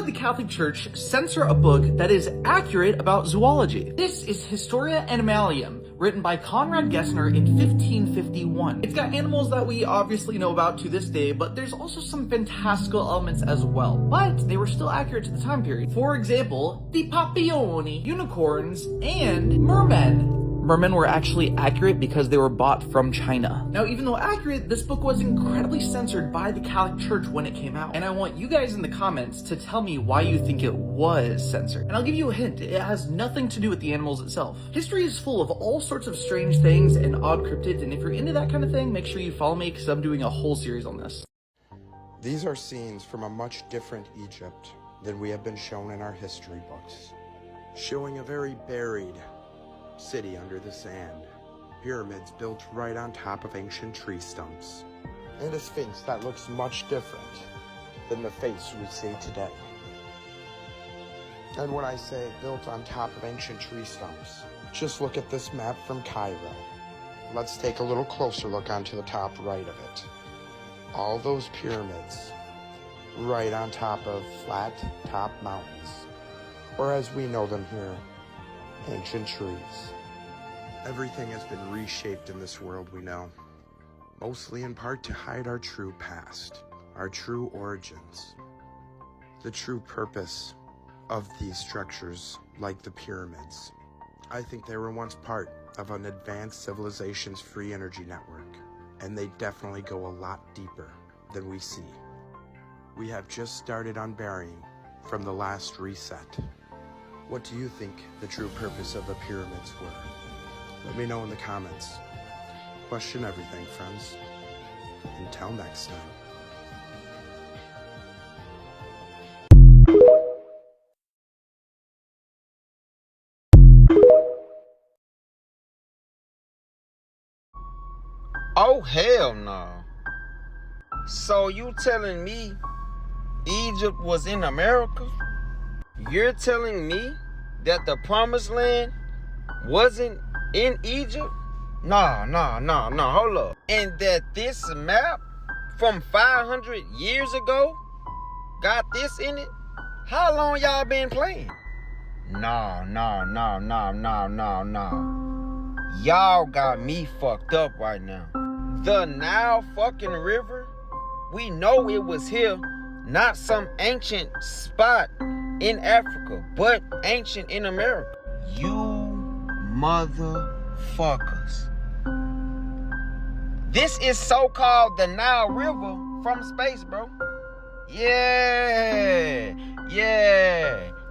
the Catholic Church censor a book that is accurate about zoology? This is Historia Animalium, written by Conrad Gessner in 1551. It's got animals that we obviously know about to this day, but there's also some fantastical elements as well. But they were still accurate to the time period. For example, the papilloni, unicorns, and mermen. Mermen were actually accurate because they were bought from China. Now, even though accurate, this book was incredibly censored by the Catholic Church when it came out. And I want you guys in the comments to tell me why you think it was censored. And I'll give you a hint, it has nothing to do with the animals itself. History is full of all sorts of strange things and odd cryptids, and if you're into that kind of thing, make sure you follow me because I'm doing a whole series on this. These are scenes from a much different Egypt than we have been shown in our history books, showing a very buried city under the sand, pyramids built right on top of ancient tree stumps, and a sphinx that looks much different than the face we see today. And when I say built on top of ancient tree stumps, just look at this map from Cairo. Let's take a little closer look onto the top right of it. All those pyramids right on top of flat top mountains, or as we know them here, ancient trees. Everything has been reshaped in this world we know, mostly in part to hide our true past, our true origins, the true purpose of these structures like the pyramids. I think they were once part of an advanced civilization's free energy network, and they definitely go a lot deeper than we see. We have just started unburying from the last reset. What do you think the true purpose of the pyramids were? Let me know in the comments. Question everything, friends. Until next time. Oh, hell no. So you telling me Egypt was in America? You're telling me that the promised land wasn't in Egypt? Nah, hold up. And that this map from 500 years ago got this in it? How long y'all been playing? Nah. Y'all got me fucked up right now. The Nile fucking river? We know it was here, not some ancient spot in Africa, but ancient in America. You motherfuckers. This is so-called the Nile River from space, bro. Yeah.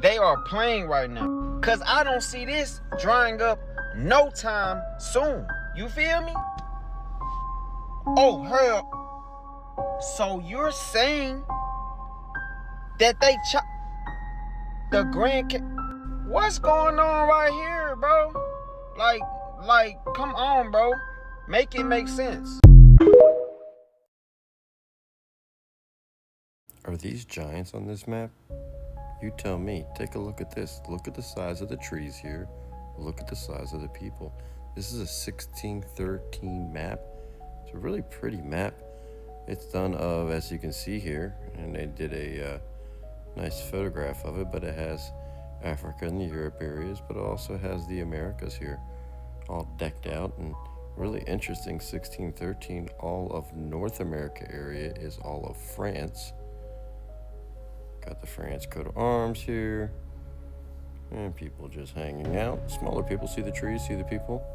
They are playing right now. Cause I don't see this drying up no time soon. You feel me? Oh, hell. So you're saying that they the Grand What's going on right here, bro? Like, come on, bro. Make it make sense. Are these giants on this map? You tell me. Take a look at this. Look at the size of the trees here. Look at the size of the people. This is a 1613 map. It's a really pretty map. It's done of, as you can see here, and they did a nice photograph of it, but it has Africa and the Europe areas, but it also has the Americas here, all decked out and really interesting. 1613, all of North America area is all of France. Got the France coat of arms here, and people just hanging out. Smaller people see the trees, see the people.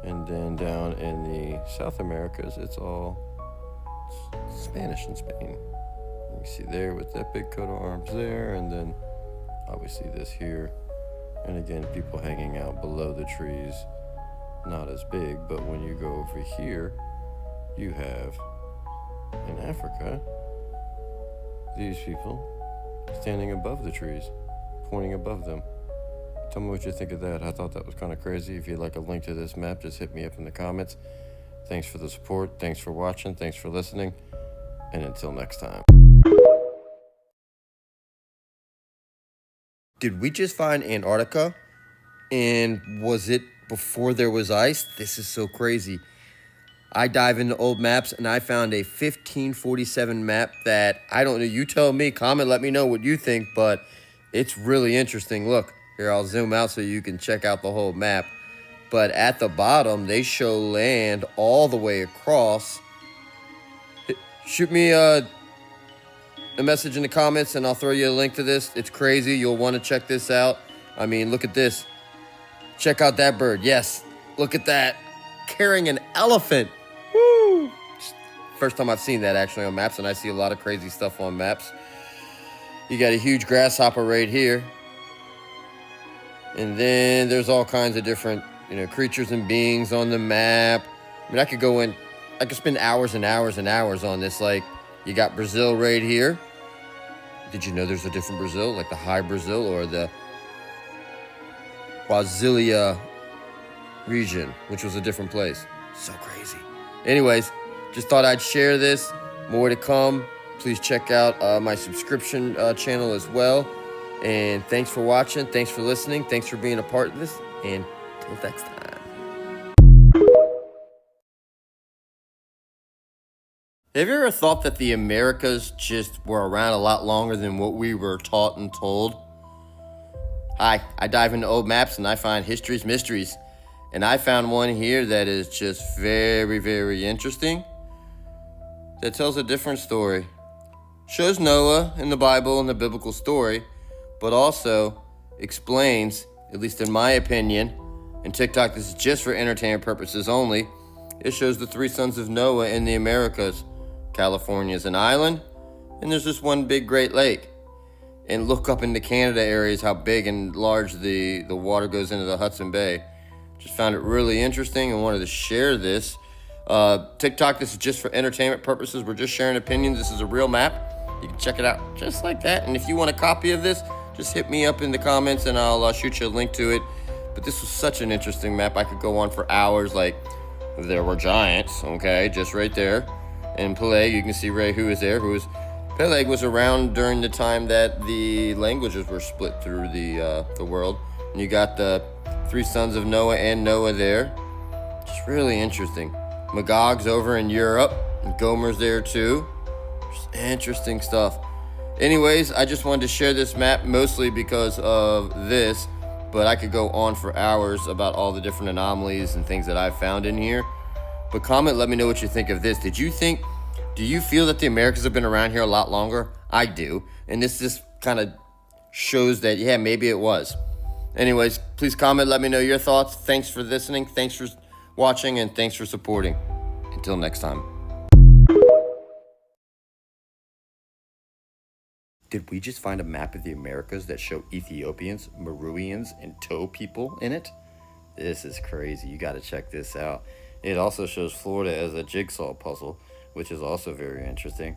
And then down in the South Americas, it's all Spanish in Spain. You see there with that big coat of arms there, and then obviously this here. And again, people hanging out below the trees, not as big, but when you go over here, you have in Africa these people standing above the trees, pointing above them. Tell me what you think of that. I thought that was kind of crazy. If you'd like a link to this map, just hit me up in the comments. Thanks for the support. Thanks for watching. Thanks for listening. And until next time. Did we just find Antarctica? And was it before there was ice? This is so crazy. I dive into old maps and I found a 1547 map that, I don't know, you tell me, comment, let me know what you think, but it's really interesting. Look, here I'll zoom out so you can check out the whole map. But at the bottom, they show land all the way across. Shoot me a message in the comments and I'll throw you a link to this. It's crazy. You'll want to check this out. I mean, look at this. Check out that bird. Yes, look at that. Carrying an elephant. Woo! First time I've seen that actually on maps, and I see a lot of crazy stuff on maps. You got a huge grasshopper right here. And then there's all kinds of different, creatures and beings on the map. I mean, I could spend hours and hours and hours on this. Like, you got Brazil right here. Did you know there's a different Brazil, like the High Brazil or the Brasilia region, which was a different place? So crazy. Anyways, just thought I'd share this. More to come. Please check out my subscription channel as well. And thanks for watching. Thanks for listening. Thanks for being a part of this. And till next time. Have you ever thought that the Americas just were around a lot longer than what we were taught and told? Hi, I dive into old maps and I find history's mysteries. And I found one here that is just very, very interesting. That tells a different story. Shows Noah in the Bible and the biblical story, but also explains, at least in my opinion, and TikTok, this is just for entertainment purposes only, it shows the three sons of Noah in the Americas. California is an island, and there's just one big Great Lake. And look up into Canada areas how big and large the water goes into the Hudson Bay. Just found it really interesting and wanted to share this. TikTok, this is just for entertainment purposes. We're just sharing opinions. This is a real map. You can check it out just like that. And if you want a copy of this, just hit me up in the comments and I'll shoot you a link to it. But this was such an interesting map. I could go on for hours. Like, there were giants, okay, just right there. And Peleg, you can see Ray who is there. Peleg was around during the time that the languages were split through the world. And you got the three sons of Noah and Noah there. Just really interesting. Magog's over in Europe. And Gomer's there too. Just interesting stuff. Anyways, I just wanted to share this map mostly because of this. But I could go on for hours about all the different anomalies and things that I've found in here. But comment, let me know what you think of this. Do you feel that the Americas have been around here a lot longer? I do. And this just kind of shows that, yeah, maybe it was. Anyways, please comment, let me know your thoughts. Thanks for listening, thanks for watching, and thanks for supporting. Until next time. Did we just find a map of the Americas that show Ethiopians, Meroians, and Toe people in it? This is crazy. You got to check this out. It also shows Florida as a jigsaw puzzle, which is also very interesting.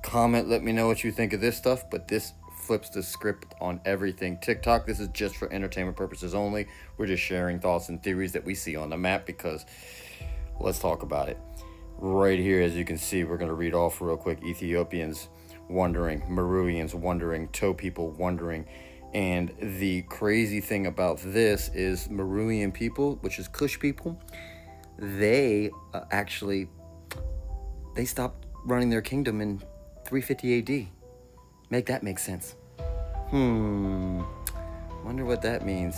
Comment, let me know what you think of this stuff, but this flips the script on everything. TikTok, this is just for entertainment purposes only. We're just sharing thoughts and theories that we see on the map because let's talk about it. Right here, as you can see, we're going to read off real quick. Ethiopians wondering, Meroians wondering, Toe people wondering. And the crazy thing about this is Meroian people, which is Kush people, they stopped running their kingdom in 350 AD. Make that make sense. Wonder what that means.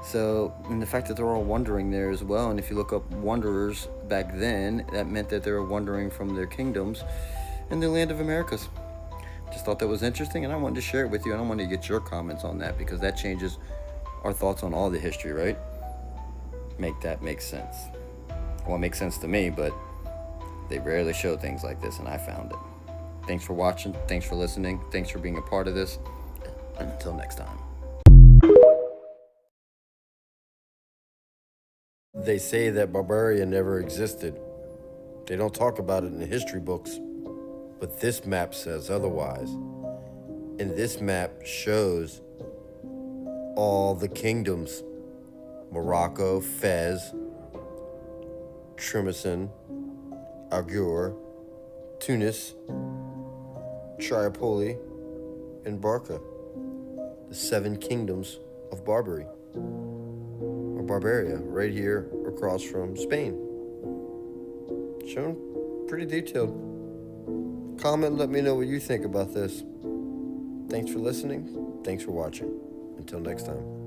So, and the fact that they're all wandering there as well, and if you look up wanderers back then, that meant that they were wandering from their kingdoms in the land of Americas. Just thought that was interesting, and I wanted to share it with you, and I wanted to get your comments on that, because that changes our thoughts on all the history, right? Make that make sense. Well, it makes sense to me, but they rarely show things like this, and I found it. Thanks for watching. Thanks for listening. Thanks for being a part of this. And until next time. They say that Barbaria never existed. They don't talk about it in the history books. But this map says otherwise. And this map shows all the kingdoms. Morocco, Fez, Trimison, Agur, Tunis, Tripoli, and Barca. The 7 kingdoms of Barbary. Or Barbaria, right here across from Spain. Shown pretty detailed. Comment, let me know what you think about this. Thanks for listening. Thanks for watching. Until next time.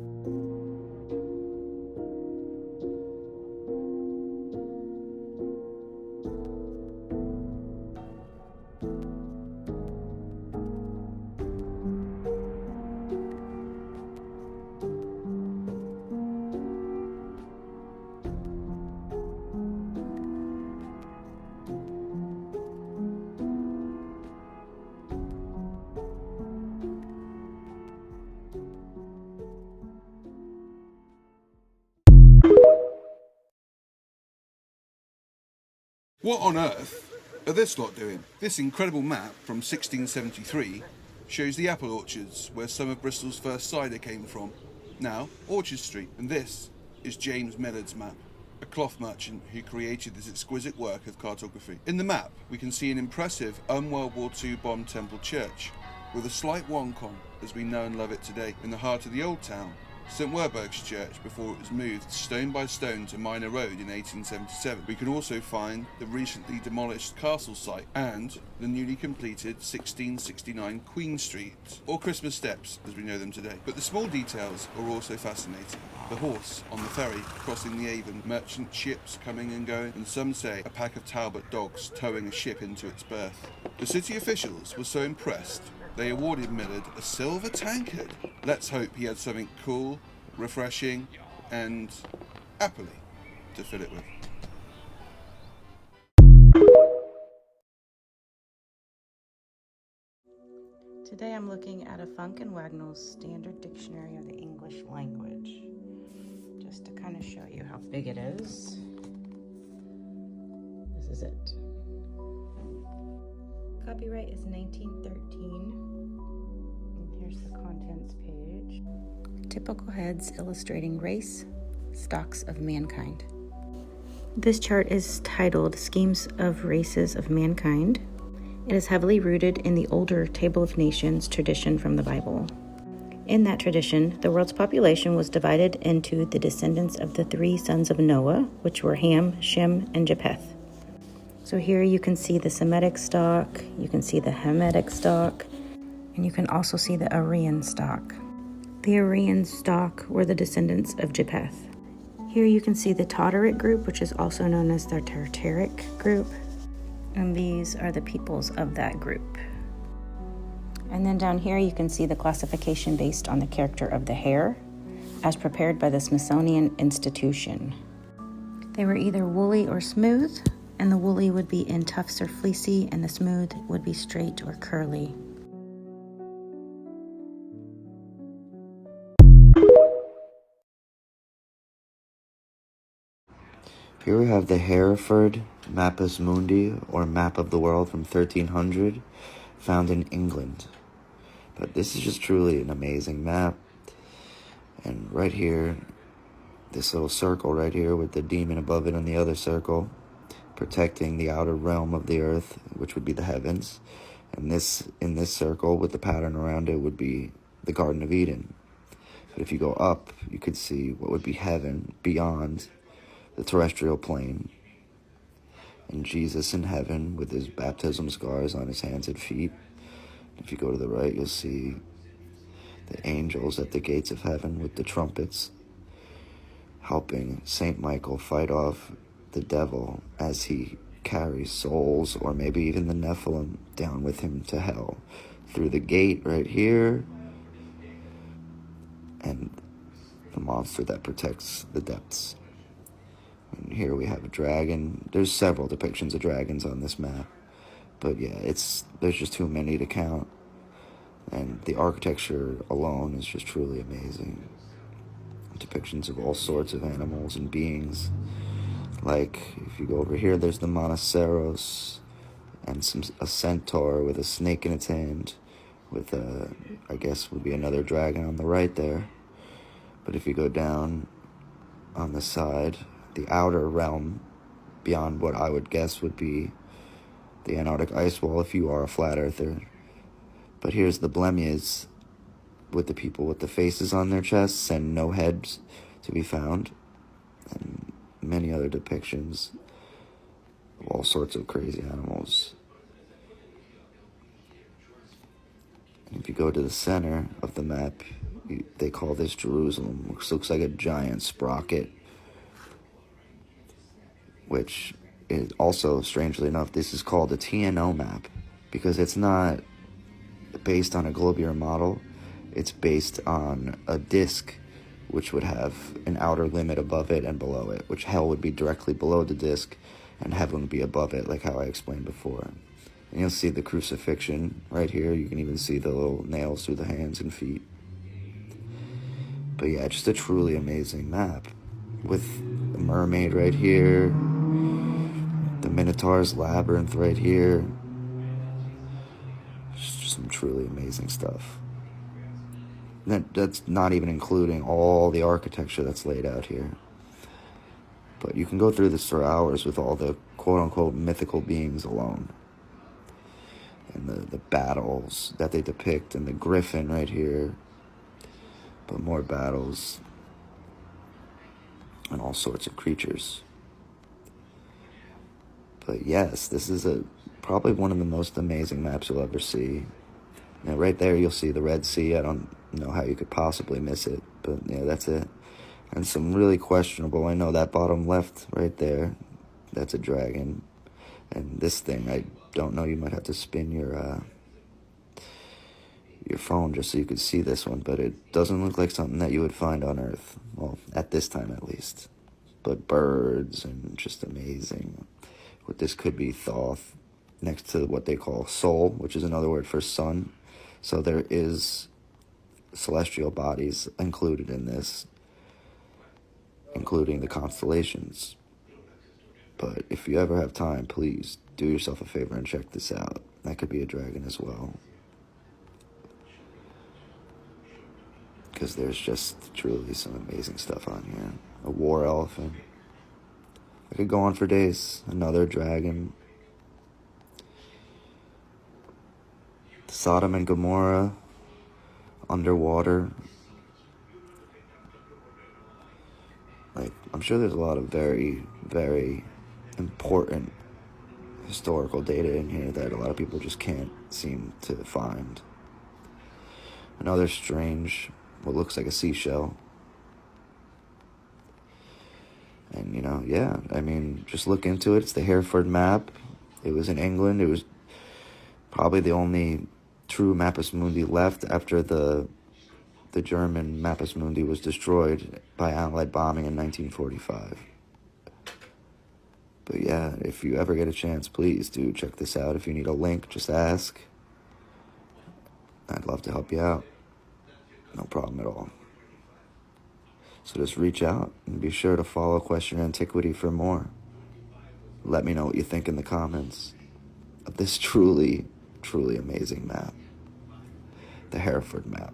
What on earth are this lot doing? This incredible map from 1673 shows the apple orchards where some of Bristol's first cider came from, now Orchard Street. And this is James Millard's map, a cloth merchant who created this exquisite work of cartography. In the map, we can see an impressive World War II bomb Temple Church with a slight wonk on as we know and love it today. In the heart of the old town, St Werburgh's Church before it was moved stone by stone to Minor Road in 1877. We can also find the recently demolished castle site and the newly completed 1669 Queen Street, or Christmas Steps as we know them today. But the small details are also fascinating. The horse on the ferry crossing the Avon, merchant ships coming and going, and some say a pack of Talbot dogs towing a ship into its berth. The city officials were so impressed they awarded Millard a silver tankard. Let's hope he had something cool, refreshing, and happily to fill it with. Today I'm looking at a Funk and Wagnall's Standard Dictionary of the English Language, just to kind of show you how big it is. This is it. Copyright is 1913. And here's the contents page. Typical heads illustrating race, stocks of mankind. This chart is titled Schemes of Races of Mankind. It is heavily rooted in the older Table of Nations tradition from the Bible. In that tradition, the world's population was divided into the descendants of the three sons of Noah, which were Ham, Shem, and Japheth. So here you can see the Semitic stock, you can see the Hamitic stock, and you can also see the Aryan stock. The Aryan stock were the descendants of Japheth. Here you can see the Tottaric group, which is also known as the Tartaric group, and these are the peoples of that group. And then down here you can see the classification based on the character of the hair, as prepared by the Smithsonian Institution. They were either woolly or smooth, and the woolly would be in tufts or fleecy, and the smooth would be straight or curly. Here we have the Hereford Mappus Mundi, or Map of the World from 1300, found in England. But this is just truly an amazing map. And right here, this little circle right here with the demon above it and the other circle, protecting the outer realm of the earth, which would be the heavens. And this, in this circle with the pattern around it, would be the Garden of Eden. But if you go up, you could see what would be heaven beyond the terrestrial plane. And Jesus in heaven with his baptism scars on his hands and feet. If you go to the right, you'll see the angels at the gates of heaven with the trumpets, helping Saint Michael fight off the devil as he carries souls, or maybe even the Nephilim, down with him to hell through the gate right here, and the monster that protects the depths. And here we have a dragon. There's several depictions of dragons on this map, but yeah, there's just too many to count. And the architecture alone is just truly amazing. Depictions of all sorts of animals and beings. Like, if you go over here, there's the Monoceros, and a centaur with a snake in its hand, with I guess would be another dragon on the right there. But if you go down on the side, the outer realm, beyond what I would guess would be the Antarctic ice wall if you are a flat earther. But here's the Blemmyes, with the people with the faces on their chests and no heads to be found, and many other depictions of all sorts of crazy animals. And if you go to the center of the map, they call this Jerusalem, which looks like a giant sprocket, which is also, strangely enough, this is called a TNO map, because it's not based on a globular model, it's based on a disk, which would have an outer limit above it and below it, which hell would be directly below the disk, and heaven would be above it, like how I explained before. And you'll see the crucifixion right here. You can even see the little nails through the hands and feet. But yeah, just a truly amazing map, with the mermaid right here, the Minotaur's labyrinth right here. Just some truly amazing stuff. That's not even including all the architecture that's laid out here. But you can go through this for hours with all the quote-unquote mythical beings alone. And the battles that they depict, and the griffin right here. But more battles. And all sorts of creatures. But yes, this is probably one of the most amazing maps you'll ever see. Now right there you'll see the Red Sea. I don't know how you could possibly miss it, but yeah, that's it. And some really questionable, I know that bottom left right there, that's a dragon. And this thing, I don't know, you might have to spin your phone just so you could see this one, but it doesn't look like something that you would find on Earth. Well, at this time at least. But birds, and just amazing. What this could be Thoth, next to what they call Sol, which is another word for sun. So there is celestial bodies included in this, including the constellations. But if you ever have time, please do yourself a favor and check this out. That could be a dragon as well. Because there's just truly some amazing stuff on here. A war elephant. I could go on for days. Another dragon. Sodom and Gomorrah. Underwater. Like, I'm sure there's a lot of very, very important historical data in here that a lot of people just can't seem to find. Another strange, what looks like a seashell. And, you know, yeah, I mean, just look into it. It's the Hereford map. It was in England. It was probably the only true Mappus Mundi left after the German Mappus Mundi was destroyed by Allied bombing in 1945. But yeah, if you ever get a chance, please do check this out. If you need a link, just ask. I'd love to help you out. No problem at all. So just reach out and be sure to follow Question Antiquity for more. Let me know what you think in the comments of this truly, truly amazing map. The Hereford map.